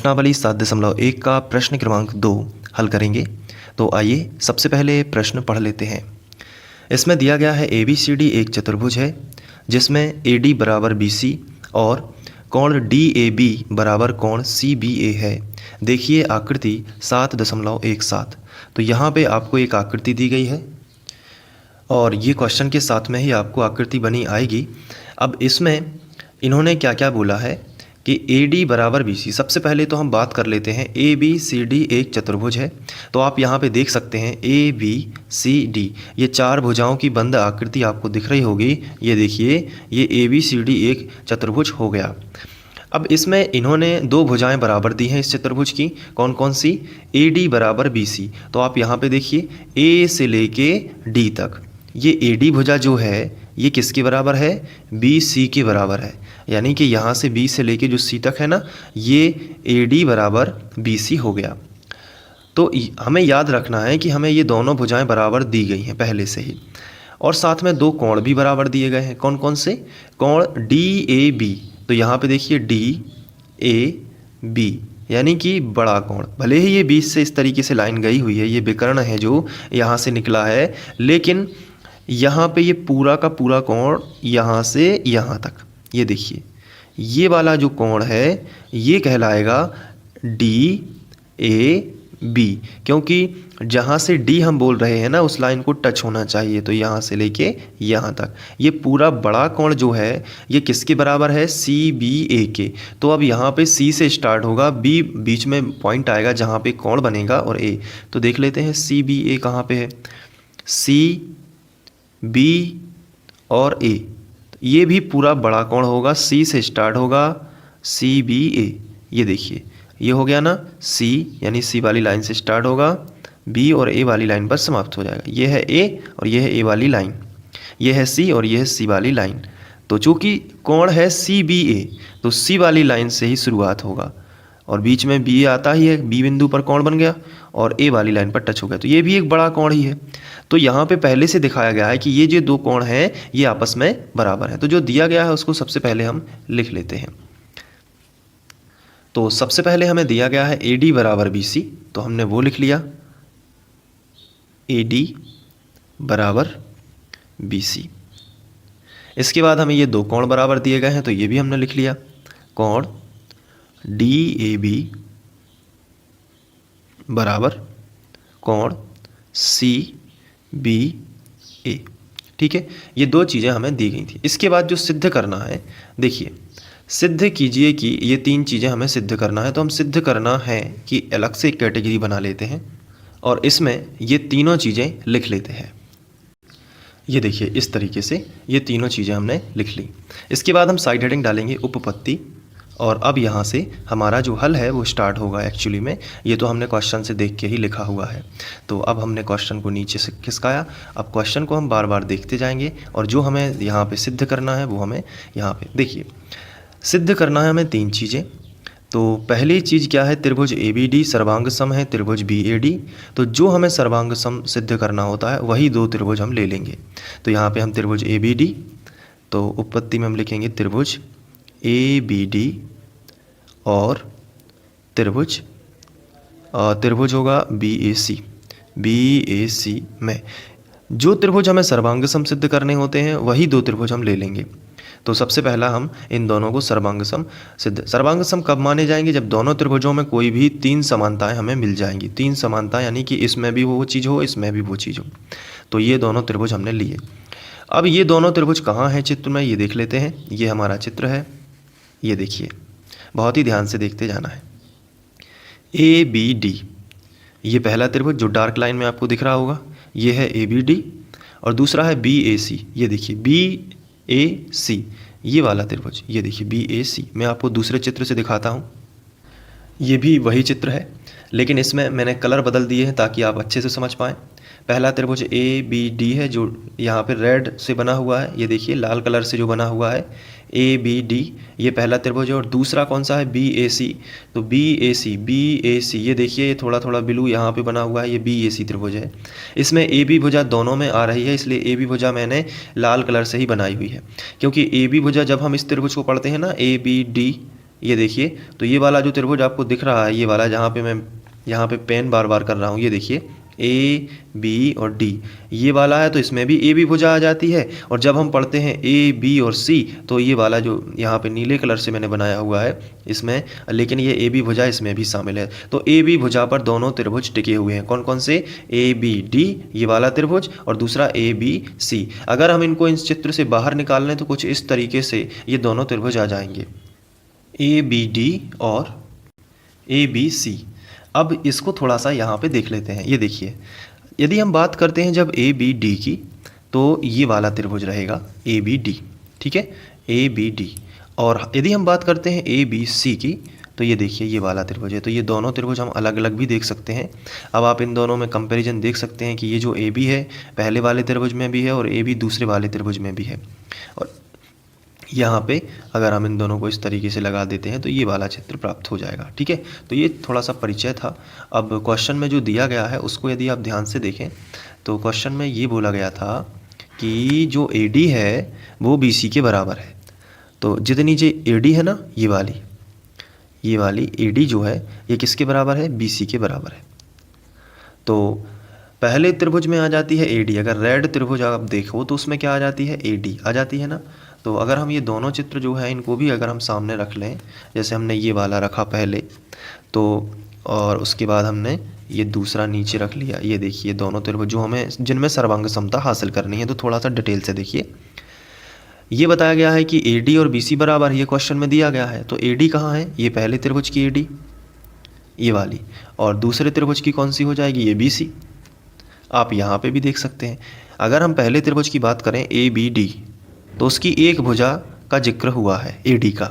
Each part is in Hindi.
प्रश्नावली 7.1 का प्रश्न क्रमांक 2 हल करेंगे। तो आइए सबसे पहले प्रश्न पढ़ लेते हैं। इसमें दिया गया है ABCD एक चतुर्भुज है जिसमें AD बराबर BC और कोण DAB बराबर कोण CBA है। देखिए आकृति 7.17। तो यहाँ पे आपको एक आकृति दी गई है और ये क्वेश्चन के साथ में ही आपको आकृति बनी आएगी। अब इसमें इन्होंने क्या क्या बोला है कि AD बराबर BC। सबसे पहले तो हम बात कर लेते हैं ABCD एक चतुर्भुज है। तो आप यहाँ पे देख सकते हैं ABCD ये चार भुजाओं की बंद आकृति आपको दिख रही होगी। ये देखिए ये ABCD एक चतुर्भुज हो गया। अब इसमें इन्होंने दो भुजाएं बराबर दी हैं इस चतुर्भुज की। कौन कौन सी? AD बराबर BC। तो आप यहाँ पे देखिए A से लेके D तक ये AD भुजा जो है ये किसके बराबर है? BC के बराबर है। यानी कि यहाँ से B से लेके जो C तक है ना, ये AD बराबर BC हो गया। तो हमें याद रखना है कि हमें ये दोनों भुजाएं बराबर दी गई हैं पहले से ही, और साथ में दो कोण भी बराबर दिए गए हैं। कौन कौन से? कोण DAB। तो यहाँ पे देखिए DAB यानी कि बड़ा कोण। भले ही ये बीच से इस तरीके से लाइन गई हुई है, ये विकर्ण है जो यहाँ से निकला है, लेकिन यहाँ पे ये पूरा का पूरा कोण यहाँ से यहाँ तक, ये देखिए ये वाला जो कोण है ये कहलाएगा DAB, क्योंकि जहाँ से D हम बोल रहे हैं ना उस लाइन को टच होना चाहिए। तो यहाँ से लेके यहाँ तक ये पूरा बड़ा कोण जो है ये किसके बराबर है? CBA के। तो अब यहाँ पे C से स्टार्ट होगा, B बीच में पॉइंट आएगा जहाँ पे कोण बनेगा, और A। तो देख लेते हैं CBA कहाँ पे है। CB और A ये भी पूरा बड़ा कोण होगा, C से स्टार्ट होगा CBA। ये देखिए ये हो गया ना C, यानी C वाली लाइन से स्टार्ट होगा, B और A वाली लाइन पर समाप्त हो जाएगा। ये है A और ये है A वाली लाइन, ये है C और ये है C वाली लाइन। तो चूँकि कोण है CBA तो C वाली लाइन से ही शुरुआत होगा और बीच में B आता ही है, B बिंदु पर कोण बन गया और A वाली लाइन पर टच हो गया। तो ये भी एक बड़ा कोण ही है। तो यहाँ पे पहले से दिखाया गया है कि ये जो दो कोण हैं ये आपस में बराबर है। तो जो दिया गया है उसको सबसे पहले हम लिख लेते हैं। तो सबसे पहले हमें दिया गया है AD बराबर BC, तो हमने वो लिख लिया AD बराबर BC। इसके बाद हमें ये दो कोण बराबर दिए गए हैं तो ये भी हमने लिख लिया, कोण DAB बराबर कोण CBA। ठीक है, ये दो चीज़ें हमें दी गई थी। इसके बाद जो सिद्ध करना है, देखिए सिद्ध कीजिए कि ये तीन चीज़ें हमें सिद्ध करना है। तो हम सिद्ध करना है कि अलग से एक कैटेगरी बना लेते हैं और इसमें ये तीनों चीज़ें लिख लेते हैं। ये देखिए इस तरीके से ये तीनों चीज़ें हमने लिख ली। इसके बाद हम साइड हेडिंग डालेंगे उपपत्ति, और अब यहाँ से हमारा जो हल है वो स्टार्ट होगा। एक्चुअली में ये तो हमने क्वेश्चन से देख के ही लिखा हुआ है। तो अब हमने क्वेश्चन को नीचे से खिसकाया। अब क्वेश्चन को हम बार बार देखते जाएंगे और जो हमें यहाँ पे सिद्ध करना है वो हमें यहाँ पे देखिए सिद्ध करना है हमें तीन चीज़ें। तो पहली चीज़ क्या है? त्रिभुज ABD सर्वांग सम है त्रिभुज BAD। तो जो हमें सर्वांग सम सिद्ध करना होता है वही दो त्रिभुज हम ले लेंगे। तो यहाँ पे हम त्रिभुज ABD, तो उपपत्ति में हम लिखेंगे त्रिभुज ABD और त्रिभुज होगा BAC में जो त्रिभुज हमें सर्वांग सम सिद्ध करने होते हैं वही दो त्रिभुज हम ले लेंगे। तो सबसे पहला हम इन दोनों को सर्वांग सम सिद्ध। सर्वांग सम कब माने जाएंगे? जब दोनों त्रिभुजों में कोई भी तीन समानताएं हमें मिल जाएंगी। तीन समानताएं यानी कि इसमें भी वो चीज़ हो, इसमें भी वो चीज़ हो। तो ये दोनों त्रिभुज हमने लिए। अब ये दोनों त्रिभुज कहाँ हैं चित्र में, ये देख लेते हैं। ये हमारा चित्र है, ये देखिए बहुत ही ध्यान से देखते जाना है। ABD ये पहला त्रिभुज जो डार्क लाइन में आपको दिख रहा होगा, ये है ABD, और दूसरा है BAC। ये देखिए BAC ये वाला त्रिभुज, ये देखिए BAC। मैं आपको दूसरे चित्र से दिखाता हूँ। ये भी वही चित्र है लेकिन इसमें मैंने कलर बदल दिए हैं ताकि आप अच्छे से समझ पाएँ। पहला त्रिभुज ABD है जो यहाँ पे रेड से बना हुआ है, ये देखिए लाल कलर से जो बना हुआ है ABD ये पहला त्रिभुज है। और दूसरा कौन सा है? BAC। तो BAC ये देखिए ये थोड़ा थोड़ा ब्लू यहाँ पे बना हुआ है, ये BAC त्रिभुज है। इसमें AB भुजा दोनों में आ रही है, इसलिए AB भुजा मैंने लाल कलर से ही बनाई हुई है, क्योंकि AB भुजा जब हम इस त्रिभुज को पढ़ते हैं ना ABD ये देखिए, तो ये वाला जो त्रिभुज आपको दिख रहा है, ये वाला जहाँ पे मैं यहाँ पे पेन बार बार कर रहा हूँ, ये देखिए ए बी और डी, ये वाला है, तो इसमें भी ए बी भुजा आ जाती है। और जब हम पढ़ते हैं ए बी और सी, तो ये वाला जो यहाँ पे नीले कलर से मैंने बनाया हुआ है इसमें, लेकिन ये ए बी भुजा इसमें भी शामिल है। तो ए बी भुजा पर दोनों त्रिभुज टिके हुए हैं। कौन कौन से? ए बी डी ये वाला त्रिभुज और दूसरा ए बी सी। अगर हम इनको इस चित्र से बाहर निकाल लें तो कुछ इस तरीके से ये दोनों त्रिभुज आ जाएंगे, ए बी डी और ए बी सी। अब इसको थोड़ा सा यहाँ पे देख लेते हैं। ये देखिए, यदि हम बात करते हैं जब ए बी डी की, तो ये वाला त्रिभुज रहेगा ए बी डी, ठीक है, ए बी डी। और यदि हम बात करते हैं ए बी सी की, तो ये देखिए ये वाला त्रिभुज है। तो ये दोनों त्रिभुज हम अलग अलग भी देख सकते हैं। अब आप इन दोनों में कंपैरिजन देख सकते हैं कि ये जो ए बी है पहले वाले त्रिभुज में भी है और ए बी दूसरे वाले त्रिभुज में भी है। और यहाँ पे अगर हम इन दोनों को इस तरीके से लगा देते हैं तो ये वाला चित्र प्राप्त हो जाएगा, ठीक है। तो ये थोड़ा सा परिचय था। अब क्वेश्चन में जो दिया गया है उसको यदि आप ध्यान से देखें तो क्वेश्चन में ये बोला गया था कि जो AD है वो BC के बराबर है। तो जितनी जो AD है ना, ये वाली AD जो है ये किसके बराबर है? BC के बराबर है। तो पहले त्रिभुज में आ जाती है AD। अगर रेड त्रिभुज आप देखो तो उसमें क्या आ जाती है? AD आ जाती है ना। तो अगर हम ये दोनों चित्र जो है इनको भी अगर हम सामने रख लें, जैसे हमने ये वाला रखा पहले, तो और उसके बाद हमने ये दूसरा नीचे रख लिया। ये देखिए दोनों त्रिभुज जो हमें जिनमें सर्वांग समता हासिल करनी है, तो थोड़ा सा डिटेल से देखिए। ये बताया गया है कि AD और BC बराबर, ये क्वेश्चन में दिया गया है। तो AD कहाँ है? ये पहले त्रिभुज की AD ये वाली, और दूसरे त्रिभुज की कौन सी हो जाएगी? ये BC। आप यहाँ पे भी देख सकते हैं। अगर हम पहले त्रिभुज की बात करें ABD, तो उसकी एक भुजा का जिक्र हुआ है AD का।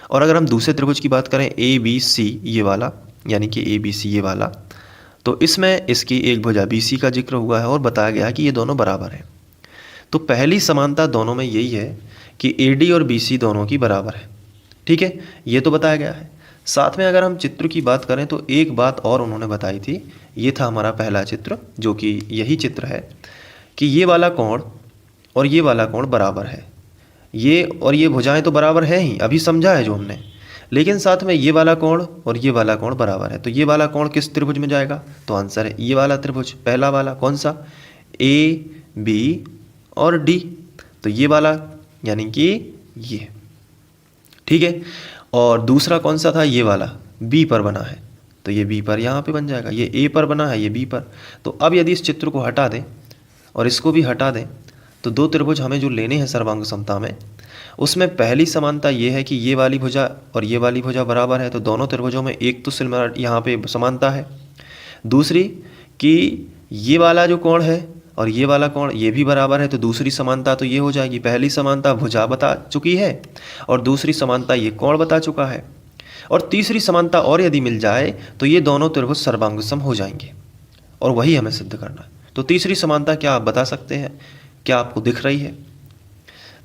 और अगर हम दूसरे त्रिभुज की बात करें ABC ये वाला, यानी कि ABC ये वाला, तो इसमें इसकी एक भुजा BC का जिक्र हुआ है और बताया गया है कि ये दोनों बराबर हैं। तो पहली समानता दोनों में यही है कि AD और BC दोनों की बराबर है, ठीक है, ये तो बताया गया है। साथ में अगर हम चित्र की बात करें तो एक बात और उन्होंने बताई थी। ये था हमारा पहला चित्र, जो कि यही चित्र है कि ये वाला कोण और ये वाला कोण बराबर है। ये और ये भुजाएं तो बराबर हैं ही, अभी समझा है जो हमने, लेकिन साथ में ये वाला कोण और ये वाला कोण बराबर है। तो ये वाला कोण किस त्रिभुज में जाएगा? तो आंसर है ये वाला त्रिभुज, पहला वाला। कौन सा? AB और D। तो ये वाला यानी कि ये, ठीक है। और दूसरा कौन सा था? ये वाला B पर बना है, तो ये B पर यहाँ पे बन जाएगा। ये A पर बना है, ये B पर। तो अब यदि इस चित्र को हटा दें और इसको भी हटा दें, तो दो त्रिभुज हमें जो लेने हैं सर्वांग समता में, उसमें पहली समानता ये है कि ये वाली भुजा और ये वाली भुजा बराबर है। तो दोनों त्रिभुजों में एक तो सिमिलर यहाँ पे समानता है। दूसरी कि ये वाला जो कोण है और ये वाला कोण ये भी बराबर है। तो दूसरी समानता तो ये हो जाएगी, पहली समानता भुजा बता चुकी है और दूसरी समानता ये कोण बता चुका है। और तीसरी समानता और यदि मिल जाए तो ये दोनों त्रिभुज सर्वांग सम हो जाएंगे, और वही हमें सिद्ध करना है। तो तीसरी समानता क्या आप बता सकते हैं? क्या आपको दिख रही है?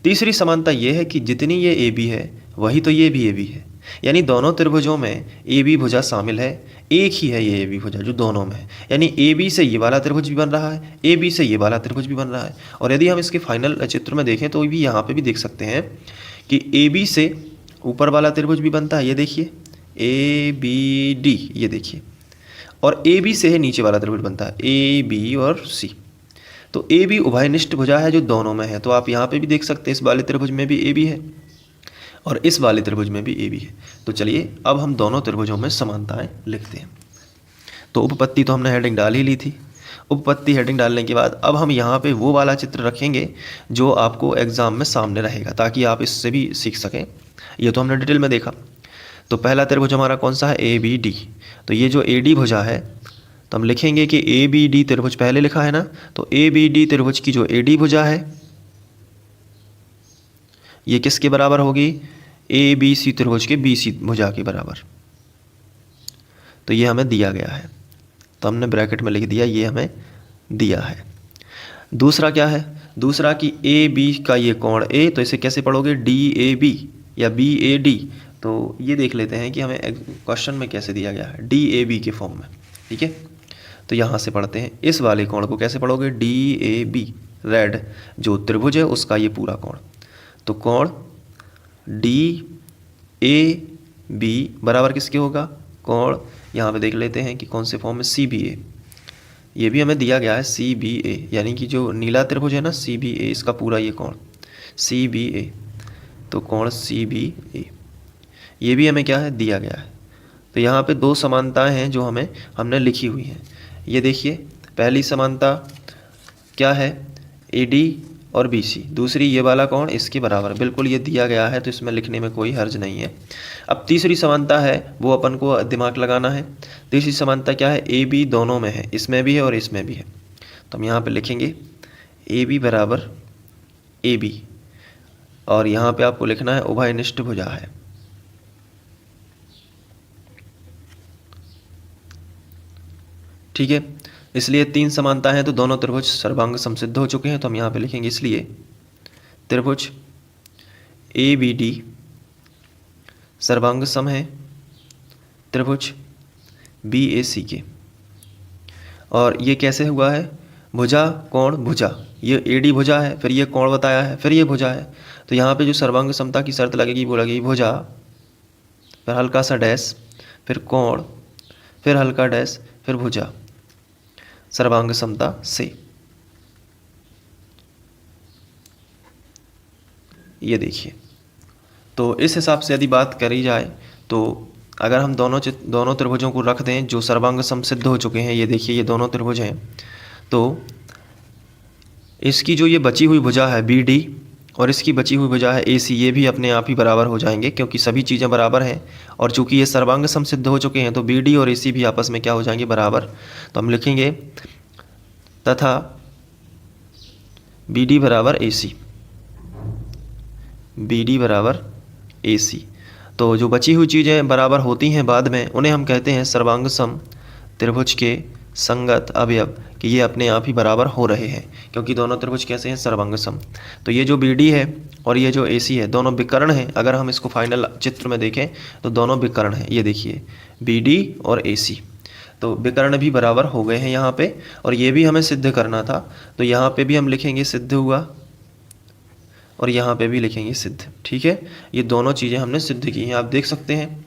तीसरी समानता ये है कि जितनी ये AB है वही तो ये भी AB है, यानी दोनों त्रिभुजों में AB भुजा शामिल है, एक ही है ये AB भुजा जो दोनों में है। यानी AB से ये वाला त्रिभुज भी बन रहा है, AB से ये वाला त्रिभुज भी बन रहा है। और यदि हम इसके फाइनल चित्र में देखें तो भी यहाँ पे भी देख सकते हैं कि AB से ऊपर वाला त्रिभुज भी बनता है, ये देखिए ABD, ये देखिए। और AB से नीचे वाला त्रिभुज बनता है AB और C। तो AB उभयनिष्ठ भुजा है जो दोनों में है। तो आप यहाँ पे भी देख सकते हैं इस वाले त्रिभुज में भी AB है और इस वाले त्रिभुज में भी AB है। तो चलिए अब हम दोनों त्रिभुजों में समानताएं लिखते हैं। तो उपपत्ति तो हमने हेडिंग डाल ही ली थी। उपपत्ति हेडिंग डालने के बाद अब हम यहाँ पे वो वाला चित्र रखेंगे जो आपको एग्जाम में सामने रहेगा, ताकि आप इससे भी सीख सकें। ये तो हमने डिटेल में देखा। तो पहला त्रिभुज हमारा कौन सा है? ABD। तो ये जो AD भुजा है तो हम लिखेंगे कि ABD त्रिभुज पहले लिखा है ना, तो ABD त्रिभुज की जो AD भुजा है ये किसके बराबर होगी? ABC त्रिभुज के BC भुजा के बराबर। तो ये हमें दिया गया है, तो हमने ब्रैकेट में लिख दिया, ये हमें दिया है। दूसरा क्या है? दूसरा कि AB का ये कोण A, तो इसे कैसे पढ़ोगे? DAB या BAD। तो ये देख लेते हैं कि हमें क्वेश्चन में कैसे दिया गया है, DAB के फॉर्म में, ठीक है। तो यहाँ से पढ़ते हैं, इस वाले कोण को कैसे पढ़ोगे? DAB, रेड जो त्रिभुज है उसका ये पूरा कोण। तो कोण DAB बी बराबर किसके होगा, कोण, यहाँ पे देख लेते हैं कि कौन से फॉर्म में, सी बी ए। ये भी हमें दिया गया है सी बी ए, यानी कि जो नीला त्रिभुज है ना सी बी ए, इसका पूरा ये कोण सी बी ए, तो कोण सी बी ए ये भी हमें क्या है दिया गया है। तो यहाँ पे दो समानताएं हैं जो हमने लिखी हुई हैं। ये देखिए, पहली समानता क्या है, ए डी और बी सी, दूसरी ये वाला कोण इसके बराबर, बिल्कुल ये दिया गया है तो इसमें लिखने में कोई हर्ज नहीं है। अब तीसरी समानता है वो अपन को दिमाग लगाना है। तीसरी समानता क्या है, ए बी दोनों में है, इसमें भी है और इसमें भी है। तो हम यहाँ पे लिखेंगे ए बी बराबर ए बी, और यहाँ पे आपको लिखना है उभयनिष्ठ भुजा है। ठीक है, इसलिए तीन समानता है तो दोनों त्रिभुज सर्वांग समसिद्ध हो चुके हैं। तो हम यहाँ पे लिखेंगे इसलिए त्रिभुज ए बी डी सर्वांग सम है त्रिभुज बी ए सी के। और ये कैसे हुआ है, भुजा कोण भुजा, ये ए डी भुजा है, फिर ये कोण बताया है, फिर ये भुजा है। तो यहाँ पे जो सर्वांग समता की शर्त लगेगी वो लगेगी भुजा, फिर हल्का सा डैश, फिर कोण, फिर हल्का डैश, फिर भुजा, सर्वांग समता से। ये देखिए, तो इस हिसाब से यदि बात करी जाए तो अगर हम दोनों त्रिभुजों को रख दें जो सर्वांग समसिद्ध हो चुके हैं, ये देखिए ये दोनों त्रिभुज हैं, तो इसकी जो ये बची हुई भुजा है बी डी और इसकी बची हुई भुजा है ए सी, ये भी अपने आप ही बराबर हो जाएंगे क्योंकि सभी चीज़ें बराबर हैं। और चूंकि ये सर्वांग समसिद्ध हो चुके हैं तो बी डी और ए सी भी आपस में क्या हो जाएंगे, बराबर। तो हम लिखेंगे तथा बी डी बराबर ए सी, बी डी बराबर ए सी। तो जो बची हुई चीज़ें बराबर होती हैं बाद में, उन्हें हम कहते हैं सर्वांग सम त्रिभुज के संगत अवयव, कि ये अपने आप ही बराबर हो रहे हैं क्योंकि दोनों त्रिभुज कैसे हैं, सर्वांग सम। तो ये जो बी डी है और ये जो ए सी है दोनों विकर्ण हैं। अगर हम इसको फाइनल चित्र में देखें तो दोनों विकर्ण हैं। ये देखिए बी डी और ए सी, तो विकर्ण भी बराबर हो गए हैं यहाँ पे। और ये भी हमें सिद्ध करना था, तो यहाँ पे भी हम लिखेंगे सिद्ध हुआ और यहाँ पे भी लिखेंगे सिद्ध। ठीक है, ये दोनों चीज़ें हमने सिद्ध की हैं। आप देख सकते हैं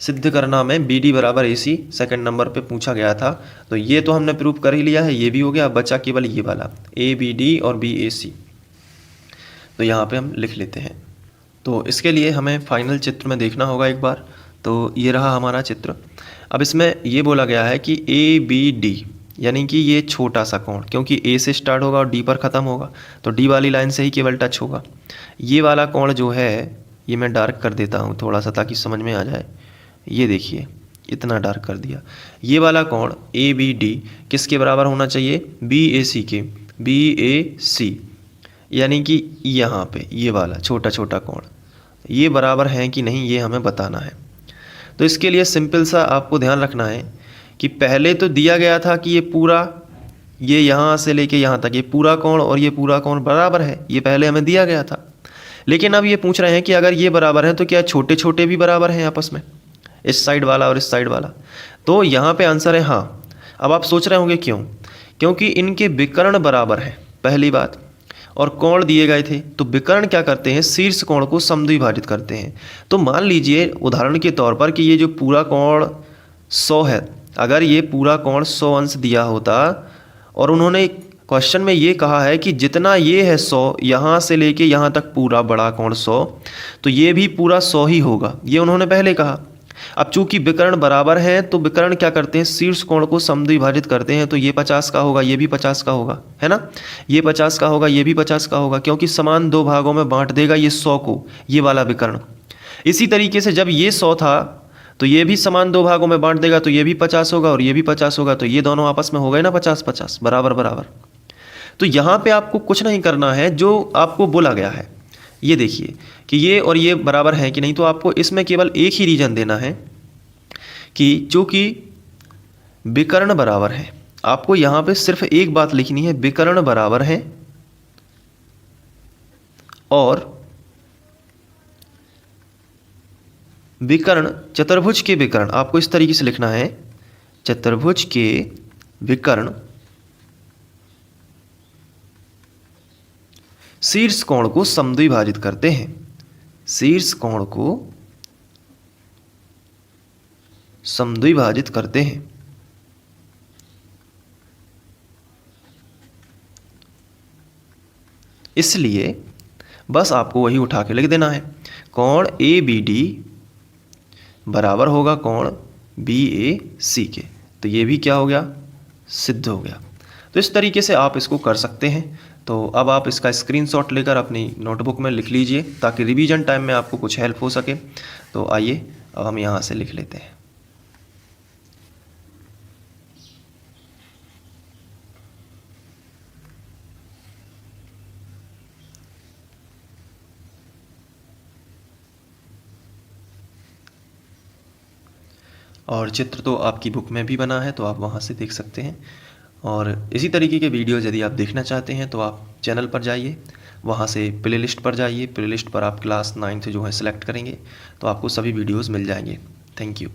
सिद्ध करना में बी डी बराबर ए सी सेकेंड नंबर पे पूछा गया था, तो ये तो हमने प्रूव कर ही लिया है, ये भी हो गया। अब बचा केवल ये वाला ए बी डी और बी ए सी, तो यहाँ पे हम लिख लेते हैं। तो इसके लिए हमें फाइनल चित्र में देखना होगा एक बार। तो ये रहा हमारा चित्र। अब इसमें ये बोला गया है कि ए बी डी यानी कि ये छोटा सा कोण, क्योंकि ए से स्टार्ट होगा और डी पर ख़त्म होगा, तो डी वाली लाइन से ही केवल टच होगा। ये वाला कोण जो है ये मैं डार्क कर देता हूँ थोड़ा सा ताकि समझ में आ जाए। ये देखिए इतना डार्क कर दिया। ये वाला कोण ए बी डी किसके बराबर होना चाहिए, बी ए सी के, बी ए सी, यानी कि यहाँ पे ये वाला छोटा छोटा कोण ये बराबर है कि नहीं, ये हमें बताना है। तो इसके लिए सिंपल सा आपको ध्यान रखना है कि पहले तो दिया गया था कि ये पूरा, ये यहाँ से लेके यहाँ तक ये पूरा कोण और ये पूरा कोण बराबर है, ये पहले हमें दिया गया था। लेकिन अब ये पूछ रहे हैं कि अगर ये बराबर है तो क्या छोटे छोटे भी बराबर हैं आपस में, इस साइड वाला और इस साइड वाला। तो यहाँ पे आंसर है हाँ। अब आप सोच रहे होंगे क्यों, क्योंकि इनके विकर्ण बराबर है पहली बात, और कोण दिए गए थे। तो विकर्ण क्या करते हैं, शीर्ष कोण को समद्विभाजित करते हैं। तो मान लीजिए उदाहरण के तौर पर कि ये जो पूरा कोण 100 है, अगर ये पूरा कोण 100 अंश दिया होता और उन्होंने क्वेश्चन में ये कहा है कि जितना ये है 100 यहाँ से लेके यहाँ तक पूरा बड़ा कोण 100, तो ये भी पूरा 100 ही होगा, ये उन्होंने पहले कहा। अब चूंकि विकर्ण बराबर हैं तो विकर्ण क्या करते हैं, शीर्ष कोण को समद्विभाजित करते हैं। तो ये 50 का होगा, ये भी 50 का होगा, है ना, ये 50 का होगा, ये भी 50 का होगा, क्योंकि समान दो भागों में बांट देगा ये 100 को, ये वाला विकर्ण। इसी तरीके से जब ये 100 था तो ये भी समान दो भागों में बांट देगा, तो ये भी 50 होगा और ये भी 50 होगा, तो ये दोनों आपस में हो गए ना 50-50 बराबर बराबर। तो यहाँ पे आपको कुछ नहीं करना है, जो आपको बोला गया है ये देखिए कि ये और ये बराबर है कि नहीं। तो आपको इसमें केवल एक ही रीजन देना है कि चूंकि विकर्ण बराबर है, आपको यहाँ पे सिर्फ एक बात लिखनी है, विकर्ण बराबर है और विकर्ण चतुर्भुज के विकर्ण, आपको इस तरीके से लिखना है, चतुर्भुज के विकर्ण शीर्ष कोण को समद्विभाजित करते हैं, शीर्ष कोण को समद्विभाजित करते हैं। इसलिए बस आपको वही उठा के लिख देना है, कोण ए बी डी बराबर होगा कोण बी ए सी के। तो ये भी क्या हो गया, सिद्ध हो गया। तो इस तरीके से आप इसको कर सकते हैं। तो अब आप इसका स्क्रीनशॉट लेकर अपनी नोटबुक में लिख लीजिए ताकि रिवीजन टाइम में आपको कुछ हेल्प हो सके। तो आइए अब हम यहाँ से लिख लेते हैं। और चित्र तो आपकी बुक में भी बना है, तो आप वहाँ से देख सकते हैं। और इसी तरीके के वीडियोज़ यदि आप देखना चाहते हैं तो आप चैनल पर जाइए, वहाँ से प्लेलिस्ट पर जाइए, प्लेलिस्ट पर आप क्लास 9th जो है सिलेक्ट करेंगे तो आपको सभी वीडियोज़ मिल जाएंगे। Thank you.